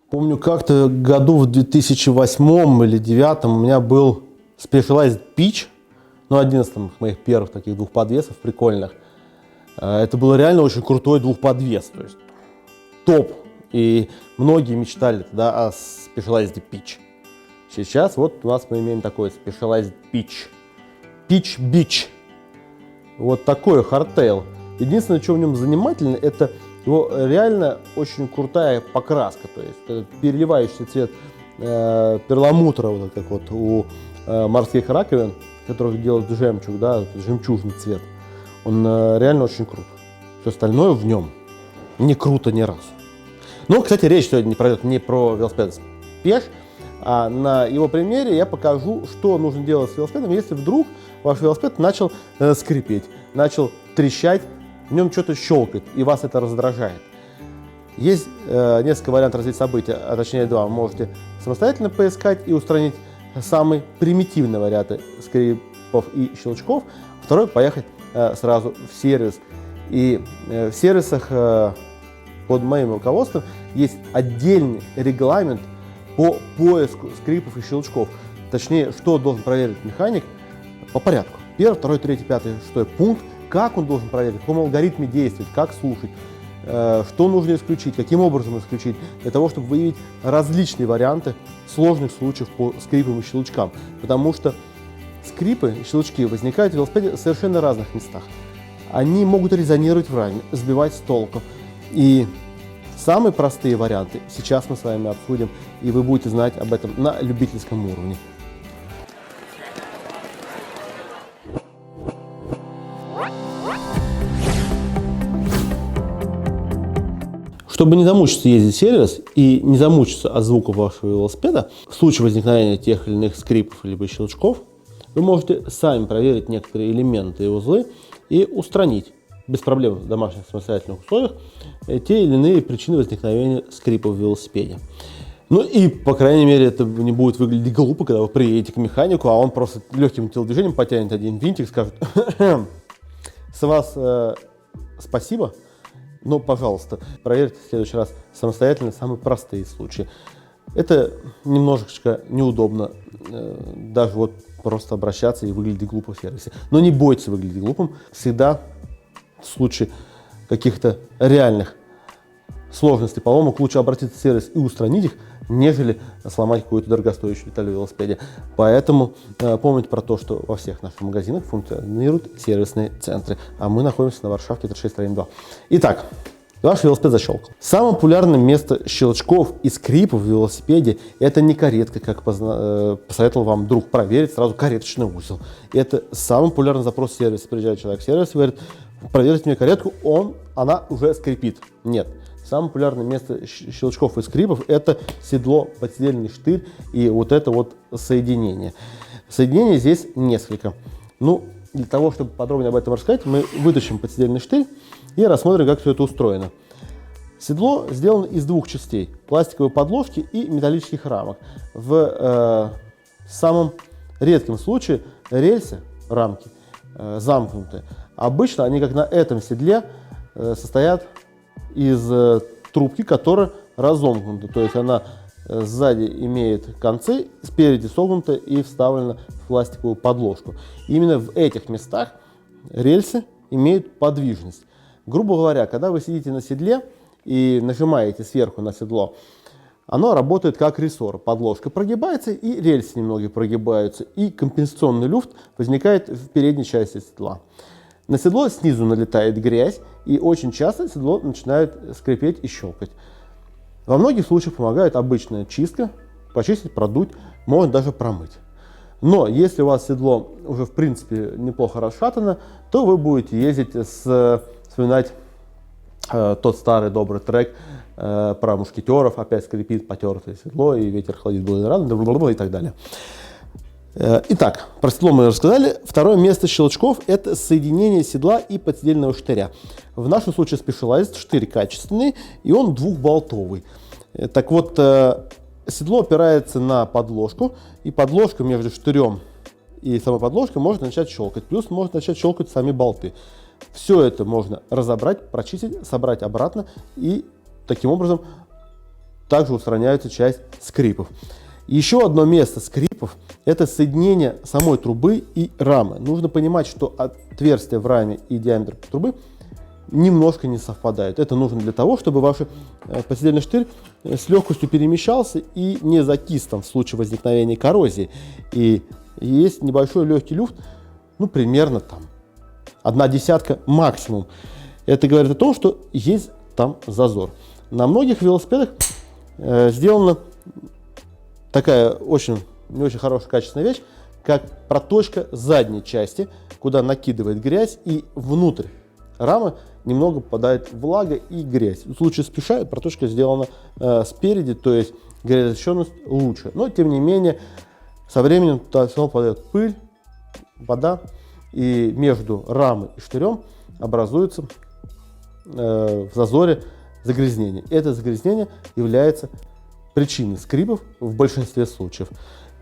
Помню, как-то году в 2008 или 2009 у меня был Specialized Pitch, ну, один из моих первых таких двухподвесов прикольных. Это был реально очень крутой двухподвес, то есть топ. И многие мечтали тогда о Specialized Pitch. Сейчас вот у нас мы имеем такой Specialized Pitch. Pitch Beach. Вот такой хардтейл. Единственное, что в нем занимательно, это его реально очень крутая покраска. То есть переливающийся цвет перламутра, вот как вот у морских раковин, которых делают жемчуг, да, жемчужный цвет. Он реально очень крут. Все остальное в нем не круто ни разу. Ну, кстати, речь сегодня пройдет не про велосипед Спеш, а на его примере я покажу, что нужно делать с велосипедом, если вдруг ваш велосипед начал скрипеть, начал трещать, в нем что-то щелкает, и вас это раздражает. Есть несколько вариантов развития событий, а точнее два. Вы можете самостоятельно поискать и устранить самые примитивные варианты скрипов и щелчков. Второй — поехать сразу в сервис. И в сервисах под моим руководством есть отдельный регламент по поиску скрипов и щелчков. Точнее, что должен проверить механик по порядку. Первый, второй, третий, пятый, шестой пункт. Как он должен проверить, в каком алгоритме действовать, как слушать, что нужно исключить, каким образом исключить, для того, чтобы выявить различные варианты сложных случаев по скрипам и щелчкам. Потому что скрипы и щелчки возникают в велосипеде в совершенно разных местах. Они могут резонировать в раме, сбивать с толку. И самые простые варианты сейчас мы с вами обсудим, и вы будете знать об этом на любительском уровне. Чтобы не замучиться ездить в сервис и не замучиться от звука вашего велосипеда, в случае возникновения тех или иных скрипов либо щелчков, вы можете сами проверить некоторые элементы и узлы и устранить без проблем в домашних самостоятельных условиях те или иные причины возникновения скрипа в велосипеде. Ну и, по крайней мере, это не будет выглядеть глупо, когда вы приедете к механику, а он просто легким телодвижением потянет один винтик и скажет: «С вас спасибо, но, пожалуйста, проверьте в следующий раз самостоятельно самые простые случаи». Это немножечко неудобно, даже вот просто обращаться и выглядеть глупо в сервисе. Но не бойтесь выглядеть глупым. Всегда в случае каких-то реальных сложностей, поломок, лучше обратиться в сервис и устранить их, нежели сломать какую-то дорогостоящую деталь в велосипеде. Поэтому помните про то, что во всех наших магазинах функционируют сервисные центры, а мы находимся на Варшавке 36-2. Итак, ваш велосипед защелкал. Самое популярное место щелчков и скрипов в велосипеде — это не каретка, как посоветовал вам друг, проверить сразу кареточный узел. Это самый популярный запрос в сервисе. Приезжает человек в сервис и говорит: проверьте мне каретку, она уже скрипит. Нет. Самое популярное место щелчков и скрипов — это седло, подседельный штырь и вот это вот соединение. Соединений здесь несколько. Ну, для того, чтобы подробнее об этом рассказать, мы вытащим подседельный штырь и рассмотрим, как все это устроено. Седло сделано из двух частей: пластиковой подложки и металлических рамок. В самом редком случае рельсы, рамки, замкнутые. Обычно они, как на этом седле, состоят из трубки, которая разомкнута. То есть она сзади имеет концы, спереди согнута и вставлена в пластиковую подложку. Именно в этих местах рельсы имеют подвижность. Грубо говоря, когда вы сидите на седле и нажимаете сверху на седло, оно работает как рессор. Подложка прогибается, и рельсы немного прогибаются, и компенсационный люфт возникает в передней части седла. На седло снизу налетает грязь, и очень часто седло начинает скрипеть и щелкать. Во многих случаях помогает обычная чистка, почистить, продуть, можно даже промыть. Но если у вас седло уже в принципе неплохо расшатано, то вы будете ездить, вспоминать тот старый добрый трек про мушкетеров: опять скрипит потертое седло, и ветер холодит былые раны, и так далее. Итак, про седло мы рассказали. Второе место щелчков — это соединение седла и подседельного штыря. В нашем случае Specialized штырь качественный, и он двухболтовый. Так вот, седло опирается на подложку, и подложка между штырем и самой подложкой может начать щелкать. Плюс может начать щелкать сами болты. Все это можно разобрать, прочистить, собрать обратно и таким образом также устраняется часть скрипов. Еще одно место скрипов – это соединение самой трубы и рамы. Нужно понимать, что отверстие в раме и диаметр трубы немножко не совпадают. Это нужно для того, чтобы ваш подседельный штырь с легкостью перемещался и не закис там в случае возникновения коррозии. И есть небольшой легкий люфт, ну примерно там 1/10 максимум. Это говорит о том, что есть там зазор. На многих велосипедах сделана такая не очень хорошая качественная вещь, как проточка задней части, куда накидывает грязь, и внутрь рамы немного попадает влага и грязь. В случае с пеша проточка сделана спереди, то есть грязезащищенность лучше. Но тем не менее со временем туда все равно попадает пыль, вода, и между рамой и штырем образуется в зазоре загрязнение. Это загрязнение является причиной скрипов в большинстве случаев.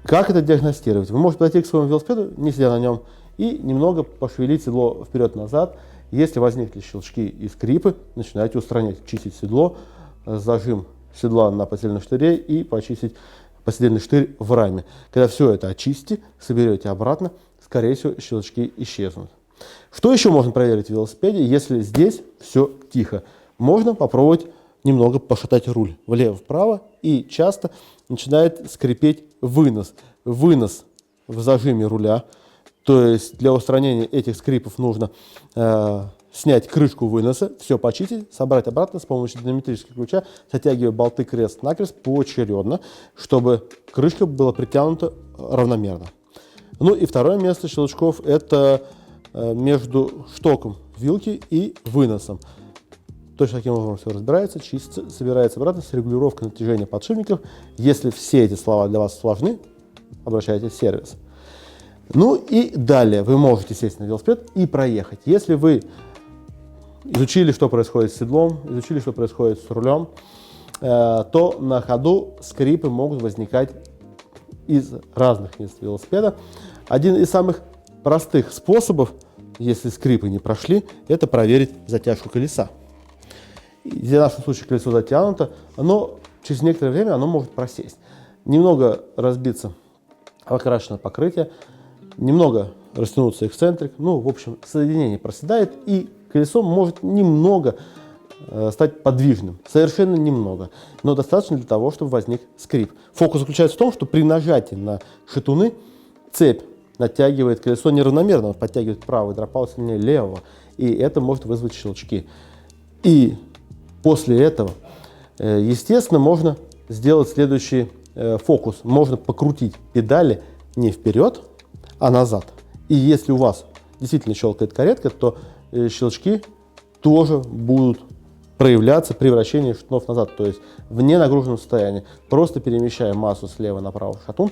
Как это диагностировать? Вы можете подойти к своему велосипеду, не сидя на нем, и немного пошевелить седло вперед-назад. Если возникли щелчки и скрипы, начинайте устранять, чистить седло, зажим седла на подседельном штыре и почистить подседельный штырь в раме. Когда все это очистите, соберете обратно, скорее всего, щелчки исчезнут. Что еще можно проверить в велосипеде, если здесь все тихо? Можно попробовать немного пошатать руль влево-вправо, и часто начинает скрипеть вынос. Вынос в зажиме руля. То есть для устранения этих скрипов нужно снять крышку выноса, все почистить, собрать обратно с помощью динамометрического ключа, затягивая болты крест-накрест поочередно, чтобы крышка была притянута равномерно. Ну и второе место щелчков – это между штоком вилки и выносом. Точно таким образом все разбирается, чистится, собирается обратно с регулировкой натяжения подшипников. Если все эти слова для вас сложны, обращайтесь в сервис. Ну и далее вы можете сесть на велосипед и проехать. Если вы изучили, что происходит с седлом, изучили, что происходит с рулем, то на ходу скрипы могут возникать из разных мест велосипеда. Один из самых простых способов, если скрипы не прошли, это проверить затяжку колеса. В нашем случае колесо затянуто, оно через некоторое время оно может просесть. Немного разбиться окрашенное покрытие, немного растянуться эксцентрик, ну, в общем, соединение проседает, и колесо может немного стать подвижным, совершенно немного, но достаточно для того, чтобы возник скрип. Фокус заключается в том, что при нажатии на шатуны цепь натягивает колесо неравномерно, подтягивает правый дропаут сильнее левого, и это может вызвать щелчки. И после этого, естественно, можно сделать следующий фокус. Можно покрутить педали не вперед, а назад. И если у вас действительно щелкает каретка, то щелчки тоже будут проявляться при вращении шатунов назад, то есть в ненагруженном состоянии. Просто перемещая массу слева направо в шатун,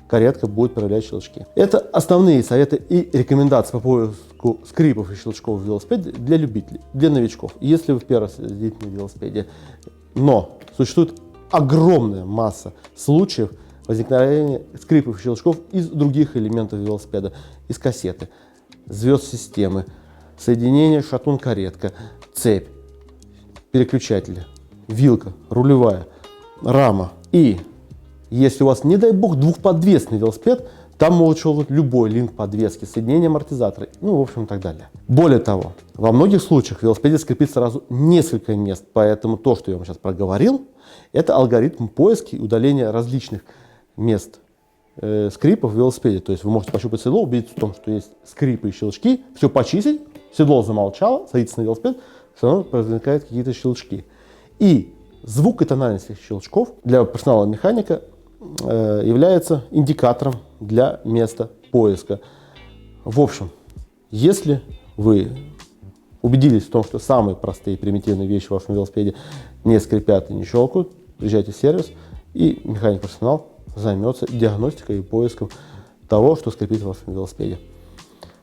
каретка будет проявлять щелчки. Это основные советы и рекомендации по поиску скрипов и щелчков в велосипеде для любителей, для новичков. Если вы в первый раз едете на велосипеде, но существует огромная масса случаев возникновения скрипов и щелчков из других элементов велосипеда, из кассеты, звезд системы, соединение шатун-каретка, цепь, переключатели, вилка, рулевая, рама. И если у вас, не дай бог, двухподвесный велосипед, там может щелкнуть любой линк подвески, соединение амортизатора, ну, в общем, и так далее. Более того, во многих случаях в велосипеде скрипит сразу несколько мест, поэтому то, что я вам сейчас проговорил, это алгоритм поиска и удаления различных мест скрипов в велосипеде. То есть вы можете пощупать седло, убедиться в том, что есть скрипы и щелчки, все почистить, седло замолчало, садитесь на велосипед, все равно возникают какие-то щелчки. И звук и тональность этих щелчков для профессионала механика является индикатором для места поиска. В общем, если вы убедились в том, что самые простые и примитивные вещи в вашем велосипеде не скрипят и не щелкают, приезжайте в сервис, и механик-профессионал займется диагностикой и поиском того, что скрипит в вашем велосипеде.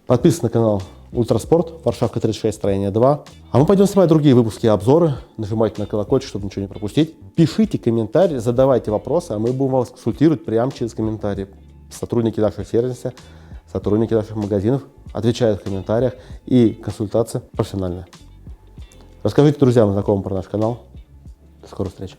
Подписывайтесь на канал Ультраспорт, Варшавка 36, строение 2. А мы пойдем снимать другие выпуски и обзоры. Нажимайте на колокольчик, чтобы ничего не пропустить. Пишите комментарии, задавайте вопросы, а мы будем вас консультировать прямо через комментарии. Сотрудники нашего сервиса, сотрудники наших магазинов отвечают в комментариях, и консультация профессиональная. Расскажите друзьям и знакомым про наш канал. До скорой встречи.